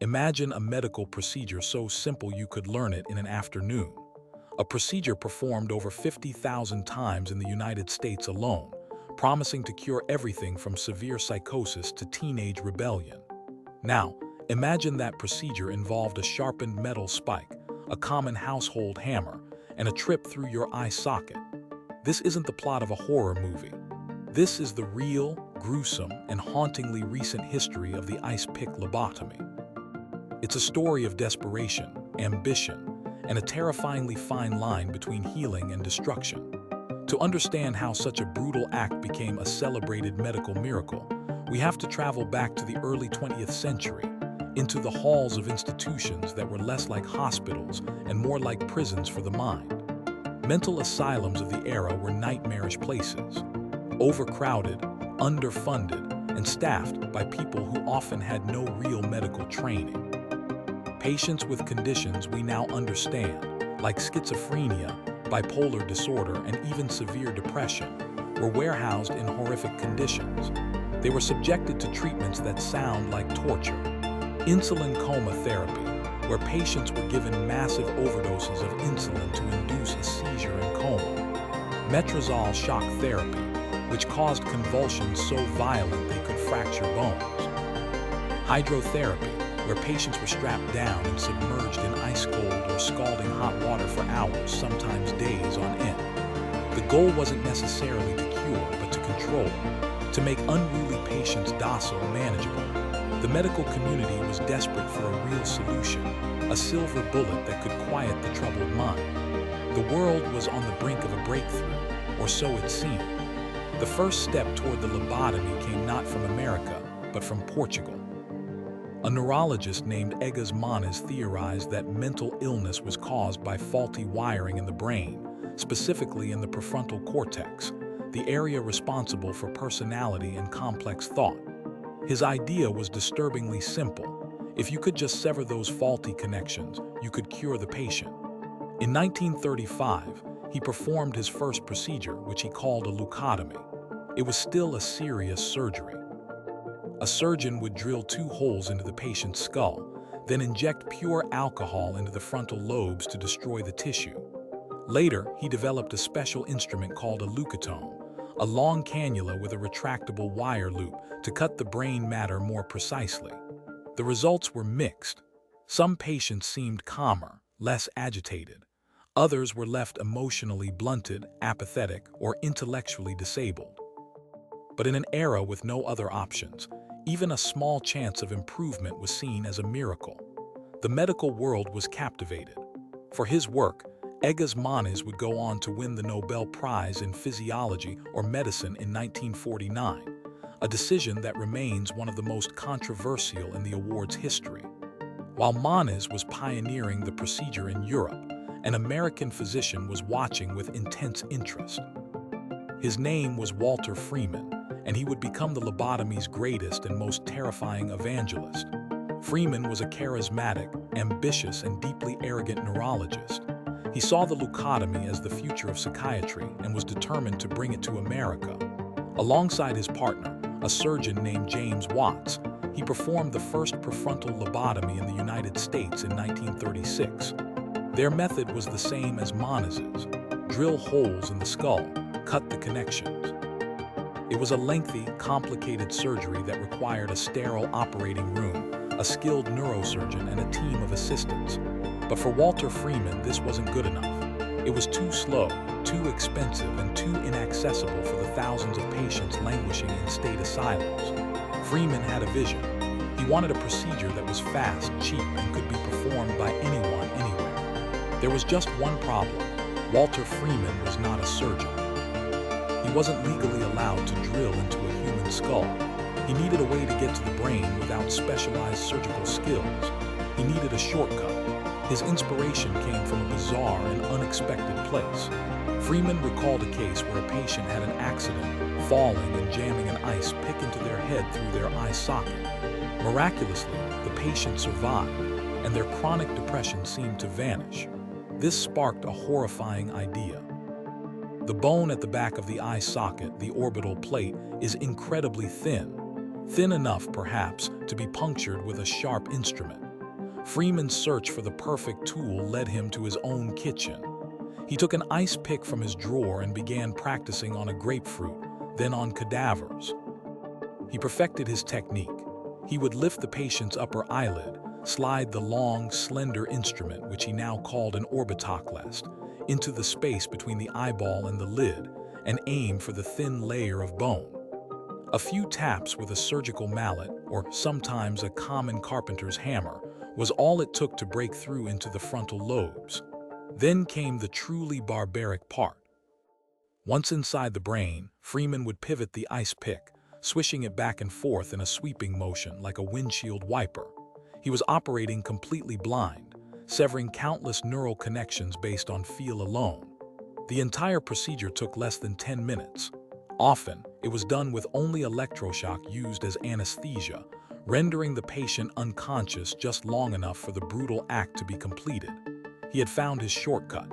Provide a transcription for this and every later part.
Imagine a medical procedure so simple you could learn it in an afternoon. A procedure performed over 50,000 times in the United States alone, promising to cure everything from severe psychosis to teenage rebellion. Now, imagine that procedure involved a sharpened metal spike, a common household hammer, and a trip through your eye socket. This isn't the plot of a horror movie. This is the real, gruesome, and hauntingly recent history of the ice-pick lobotomy. It's a story of desperation, ambition, and a terrifyingly fine line between healing and destruction. To understand how such a brutal act became a celebrated medical miracle, we have to travel back to the early 20th century, into the halls of institutions that were less like hospitals and more like prisons for the mind. Mental asylums of the era were nightmarish places, overcrowded, underfunded, and staffed by people who often had no real medical training. Patients with conditions we now understand, like schizophrenia, bipolar disorder, and even severe depression, were warehoused in horrific conditions. They were subjected to treatments that sound like torture. Insulin coma therapy, where patients were given massive overdoses of insulin to induce a seizure and coma. Metrazole shock therapy, which caused convulsions so violent they could fracture bones. Hydrotherapy, where patients were strapped down and submerged in ice-cold or scalding hot water for hours, sometimes days on end. The goal wasn't necessarily to cure, but to control, to make unruly patients docile and manageable. The medical community was desperate for a real solution, a silver bullet that could quiet the troubled mind. The world was on the brink of a breakthrough, or so it seemed. The first step toward the lobotomy came not from America, but from Portugal. A neurologist named Egas Moniz theorized that mental illness was caused by faulty wiring in the brain, specifically in the prefrontal cortex, the area responsible for personality and complex thought. His idea was disturbingly simple. If you could just sever those faulty connections, you could cure the patient. In 1935, he performed his first procedure, which he called a leucotomy. It was still a serious surgery. A surgeon would drill 2 holes into the patient's skull, then inject pure alcohol into the frontal lobes to destroy the tissue. Later, he developed a special instrument called a leucotome, a long cannula with a retractable wire loop to cut the brain matter more precisely. The results were mixed. Some patients seemed calmer, less agitated. Others were left emotionally blunted, apathetic, or intellectually disabled. But in an era with no other options, even a small chance of improvement was seen as a miracle. The medical world was captivated. For his work, Egas Moniz would go on to win the Nobel Prize in Physiology or Medicine in 1949, a decision that remains one of the most controversial in the award's history. While Moniz was pioneering the procedure in Europe, an American physician was watching with intense interest. His name was Walter Freeman, and he would become the lobotomy's greatest and most terrifying evangelist. Freeman was a charismatic, ambitious, and deeply arrogant neurologist. He saw the leucotomy as the future of psychiatry and was determined to bring it to America. Alongside his partner, a surgeon named James Watts, he performed the first prefrontal lobotomy in the United States in 1936. Their method was the same as Moniz's: drill holes in the skull, cut the connections. It was a lengthy, complicated surgery that required a sterile operating room, a skilled neurosurgeon, and a team of assistants. But for Walter Freeman, this wasn't good enough. It was too slow, too expensive, and too inaccessible for the thousands of patients languishing in state asylums. Freeman had a vision. He wanted a procedure that was fast, cheap, and could be performed by anyone, anywhere. There was just one problem. Walter Freeman was not a surgeon. He wasn't legally allowed to drill into a human skull. He needed a way to get to the brain without specialized surgical skills. He needed a shortcut. His inspiration came from a bizarre and unexpected place. Freeman recalled a case where a patient had an accident, falling and jamming an ice pick into their head through their eye socket. Miraculously, the patient survived, and their chronic depression seemed to vanish. This sparked a horrifying idea. The bone at the back of the eye socket, the orbital plate, is incredibly thin. Thin enough, perhaps, to be punctured with a sharp instrument. Freeman's search for the perfect tool led him to his own kitchen. He took an ice pick from his drawer and began practicing on a grapefruit, then on cadavers. He perfected his technique. He would lift the patient's upper eyelid, slide the long, slender instrument, which he now called an orbitoclast, into the space between the eyeball and the lid, and aim for the thin layer of bone. A few taps with a surgical mallet, or sometimes a common carpenter's hammer, was all it took to break through into the frontal lobes. Then came the truly barbaric part. Once inside the brain, Freeman would pivot the ice pick, swishing it back and forth in a sweeping motion like a windshield wiper. He was operating completely blind, severing countless neural connections based on feel alone. The entire procedure took less than 10 minutes. Often, it was done with only electroshock used as anesthesia, rendering the patient unconscious just long enough for the brutal act to be completed. He had found his shortcut.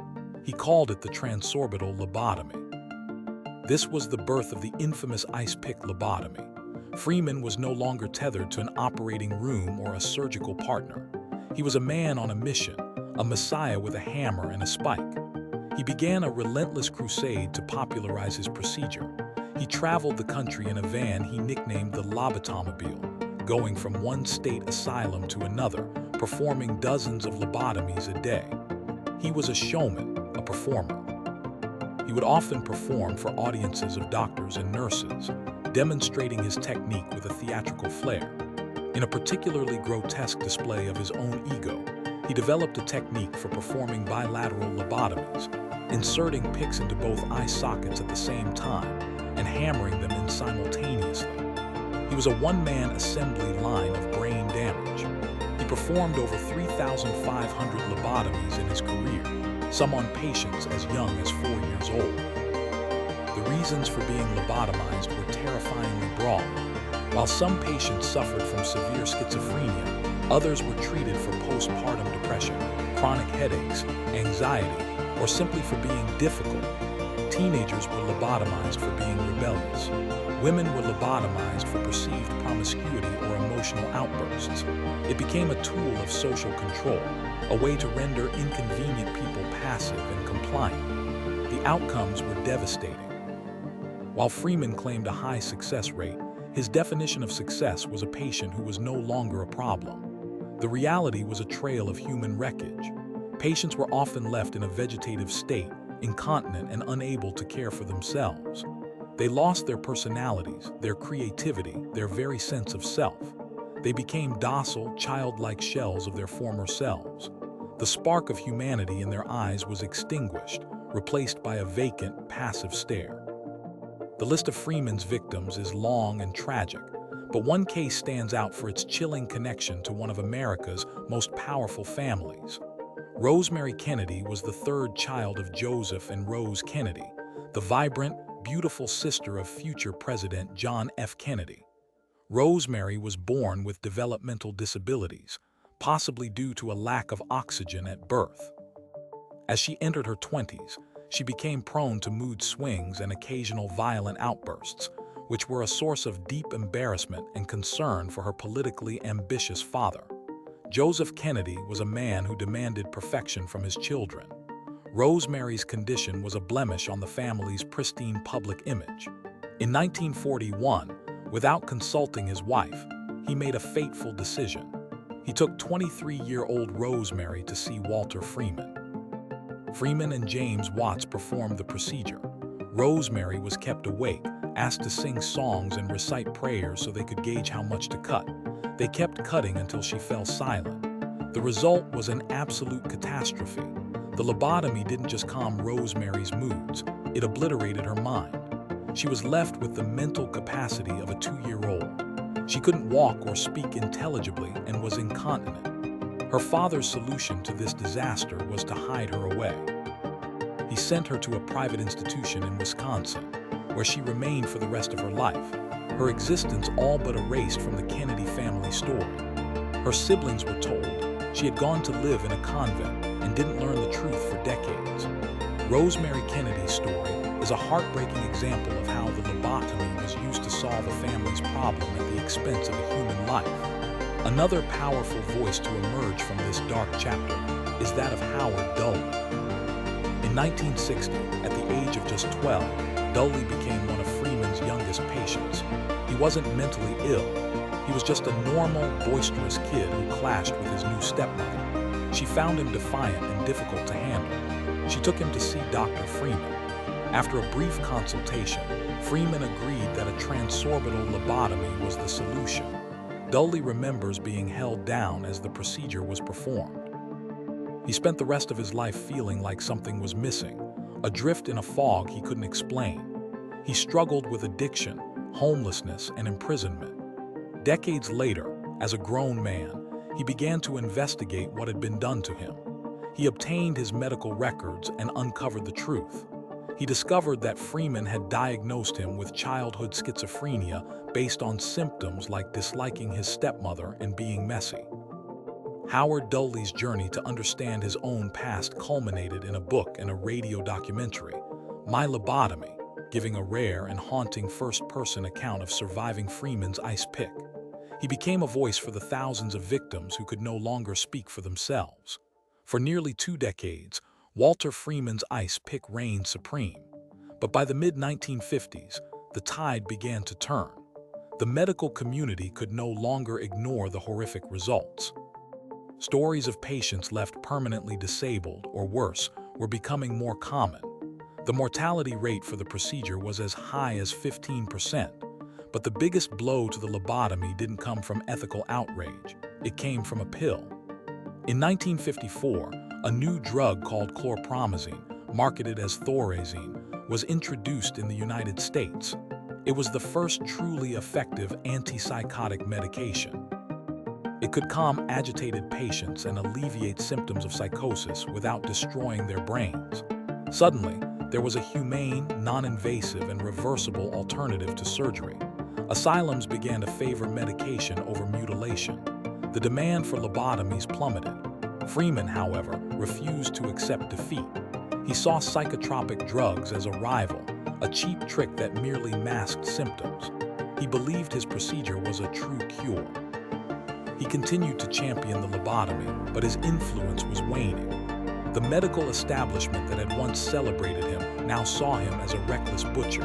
He called it the transorbital lobotomy. This was the birth of the infamous ice pick lobotomy. Freeman was no longer tethered to an operating room or a surgical partner. He was a man on a mission, a messiah with a hammer and a spike. He began a relentless crusade to popularize his procedure. He traveled the country in a van he nicknamed the Lobotomobile, going from one state asylum to another, performing dozens of lobotomies a day. He was a showman, a performer. He would often perform for audiences of doctors and nurses, demonstrating his technique with a theatrical flair. In a particularly grotesque display of his own ego, he developed a technique for performing bilateral lobotomies, inserting picks into both eye sockets at the same time and hammering them in simultaneously. He was a one-man assembly line of brain damage. He performed over 3,500 lobotomies in his career, some on patients as young as 4 years old. The reasons for being lobotomized were terrifyingly broad. While some patients suffered from severe schizophrenia, others were treated for postpartum depression, chronic headaches, anxiety, or simply for being difficult. Teenagers were lobotomized for being rebellious. Women were lobotomized for perceived promiscuity or emotional outbursts. It became a tool of social control, a way to render inconvenient people passive and compliant. The outcomes were devastating. While Freeman claimed a high success rate, his definition of success was a patient who was no longer a problem. The reality was a trail of human wreckage. Patients were often left in a vegetative state, incontinent and unable to care for themselves. They lost their personalities, their creativity, their very sense of self. They became docile, childlike shells of their former selves. The spark of humanity in their eyes was extinguished, replaced by a vacant, passive stare. The list of Freeman's victims is long and tragic, but one case stands out for its chilling connection to one of America's most powerful families. Rosemary Kennedy was the third child of Joseph and Rose Kennedy, the vibrant, beautiful sister of future President John F. Kennedy. Rosemary was born with developmental disabilities, possibly due to a lack of oxygen at birth. As she entered her 20s, she became prone to mood swings and occasional violent outbursts, which were a source of deep embarrassment and concern for her politically ambitious father. Joseph Kennedy was a man who demanded perfection from his children. Rosemary's condition was a blemish on the family's pristine public image. In 1941, without consulting his wife, he made a fateful decision. He took 23-year-old Rosemary to see Walter Freeman. Freeman and James Watts performed the procedure. Rosemary was kept awake, asked to sing songs and recite prayers so they could gauge how much to cut. They kept cutting until she fell silent. The result was an absolute catastrophe. The lobotomy didn't just calm Rosemary's moods, it obliterated her mind. She was left with the mental capacity of a 2-year-old. She couldn't walk or speak intelligibly and was incontinent. Her father's solution to this disaster was to hide her away. He sent her to a private institution in Wisconsin, where she remained for the rest of her life, her existence all but erased from the Kennedy family story. Her siblings were told she had gone to live in a convent and didn't learn the truth for decades. Rosemary Kennedy's story is a heartbreaking example of how the lobotomy was used to solve a family's problem at the expense of a human life. Another powerful voice to emerge from this dark chapter is that of Howard Dudley. In 1960, at the age of just 12, Dudley became one of Freeman's youngest patients. He wasn't mentally ill. He was just a normal, boisterous kid who clashed with his new stepmother. She found him defiant and difficult to handle. She took him to see Dr. Freeman. After a brief consultation, Freeman agreed that a transorbital lobotomy was the solution. Dudley remembers being held down as the procedure was performed. He spent the rest of his life feeling like something was missing, adrift in a fog he couldn't explain. He struggled with addiction, homelessness, and imprisonment. Decades later, as a grown man, he began to investigate what had been done to him. He obtained his medical records and uncovered the truth. He discovered that Freeman had diagnosed him with childhood schizophrenia based on symptoms like disliking his stepmother and being messy. Howard Dudley's journey to understand his own past culminated in a book and a radio documentary, My Lobotomy, giving a rare and haunting first-person account of surviving Freeman's ice pick. He became a voice for the thousands of victims who could no longer speak for themselves. For nearly 2 decades, Walter Freeman's ice pick reigned supreme. But by the mid-1950s, the tide began to turn. The medical community could no longer ignore the horrific results. Stories of patients left permanently disabled, or worse, were becoming more common. The mortality rate for the procedure was as high as 15%, but the biggest blow to the lobotomy didn't come from ethical outrage. It came from a pill. In 1954, a new drug called chlorpromazine, marketed as thorazine, was introduced in the United States. It was the first truly effective antipsychotic medication. It could calm agitated patients and alleviate symptoms of psychosis without destroying their brains. Suddenly, there was a humane, non-invasive, and reversible alternative to surgery. Asylums began to favor medication over mutilation. The demand for lobotomies plummeted. Freeman, however, refused to accept defeat. He saw psychotropic drugs as a rival, a cheap trick that merely masked symptoms. He believed his procedure was a true cure. He continued to champion the lobotomy, but his influence was waning. The medical establishment that had once celebrated him now saw him as a reckless butcher.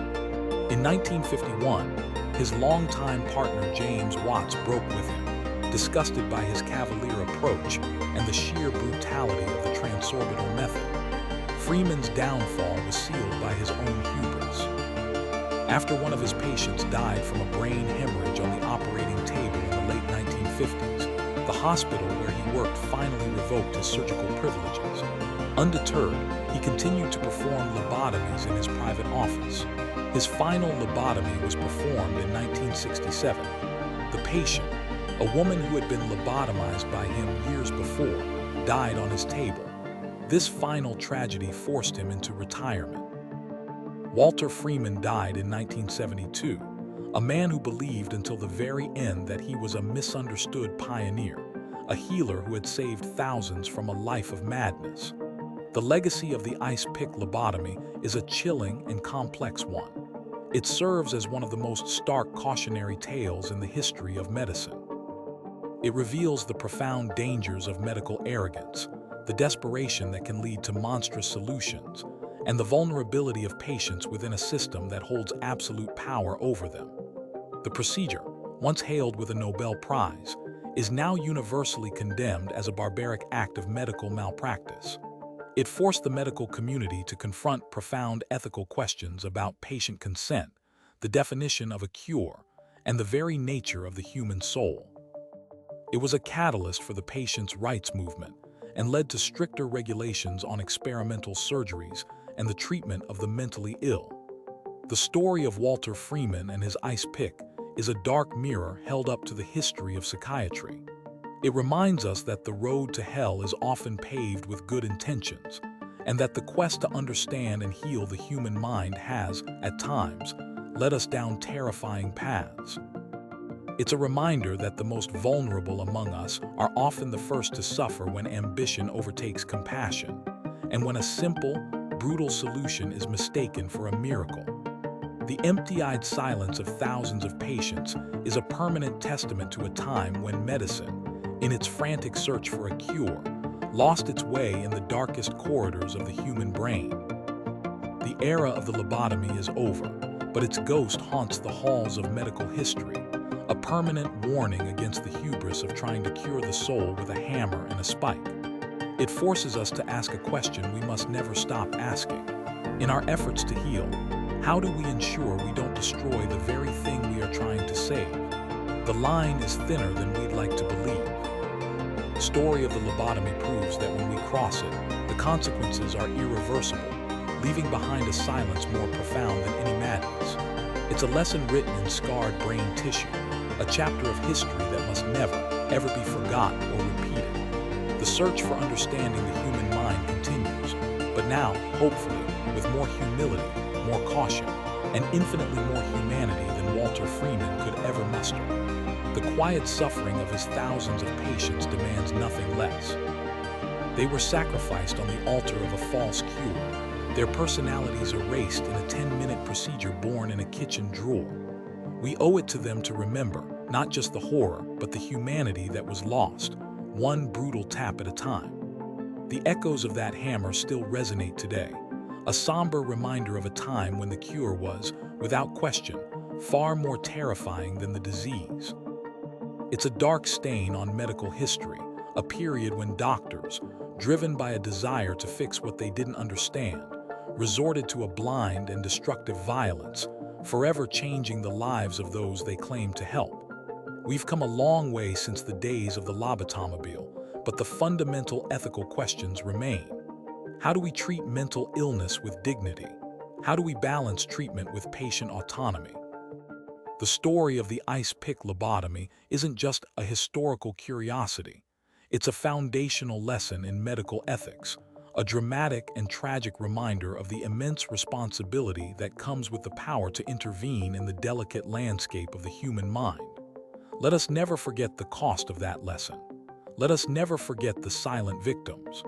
In 1951, his longtime partner James Watts broke with him, disgusted by his cavalier approach and the sheer brutality of the transorbital method. Freeman's downfall was sealed by his own hubris. After one of his patients died from a brain hemorrhage on the operating table in the late 1950s, the hospital where he worked finally revoked his surgical privileges. Undeterred, he continued to perform lobotomies in his private office. His final lobotomy was performed in 1967. The patient, a woman who had been lobotomized by him years before, died on his table. This final tragedy forced him into retirement. Walter Freeman died in 1972, a man who believed until the very end that he was a misunderstood pioneer, a healer who had saved thousands from a life of madness. The legacy of the ice pick lobotomy is a chilling and complex one. It serves as one of the most stark cautionary tales in the history of medicine. It reveals the profound dangers of medical arrogance, the desperation that can lead to monstrous solutions, and the vulnerability of patients within a system that holds absolute power over them. The procedure, once hailed with a Nobel Prize, is now universally condemned as a barbaric act of medical malpractice. It forced the medical community to confront profound ethical questions about patient consent, the definition of a cure, and the very nature of the human soul. It was a catalyst for the patients' rights movement and led to stricter regulations on experimental surgeries and the treatment of the mentally ill. The story of Walter Freeman and his ice pick is a dark mirror held up to the history of psychiatry. It reminds us that the road to hell is often paved with good intentions, and that the quest to understand and heal the human mind has, at times, led us down terrifying paths. It's a reminder that the most vulnerable among us are often the first to suffer when ambition overtakes compassion, and when a simple, brutal solution is mistaken for a miracle. The empty-eyed silence of thousands of patients is a permanent testament to a time when medicine, in its frantic search for a cure, lost its way in the darkest corridors of the human brain. The era of the lobotomy is over, but its ghost haunts the halls of medical history, a permanent warning against the hubris of trying to cure the soul with a hammer and a spike. It forces us to ask a question we must never stop asking. In our efforts to heal, how do we ensure we don't destroy the very thing we are trying to save? The line is thinner than we'd like to believe. The story of the lobotomy proves that when we cross it, the consequences are irreversible, leaving behind a silence more profound than any madness. It's a lesson written in scarred brain tissue, a chapter of history that must never, ever be forgotten or repeated. The search for understanding the human mind continues, but now, hopefully, with more humility, more caution, and infinitely more humanity than Walter Freeman could ever muster. The quiet suffering of his thousands of patients demands nothing less. They were sacrificed on the altar of a false cure, their personalities erased in a 10-minute procedure born in a kitchen drawer. We owe it to them to remember, not just the horror, but the humanity that was lost, one brutal tap at a time. The echoes of that hammer still resonate today, a somber reminder of a time when the cure was, without question, far more terrifying than the disease. It's a dark stain on medical history, a period when doctors, driven by a desire to fix what they didn't understand, resorted to a blind and destructive violence, forever changing the lives of those they claimed to help. We've come a long way since the days of the Lobotomobile, but the fundamental ethical questions remain. How do we treat mental illness with dignity? How do we balance treatment with patient autonomy? The story of the ice-pick lobotomy isn't just a historical curiosity. It's a foundational lesson in medical ethics, a dramatic and tragic reminder of the immense responsibility that comes with the power to intervene in the delicate landscape of the human mind. Let us never forget the cost of that lesson. Let us never forget the silent victims.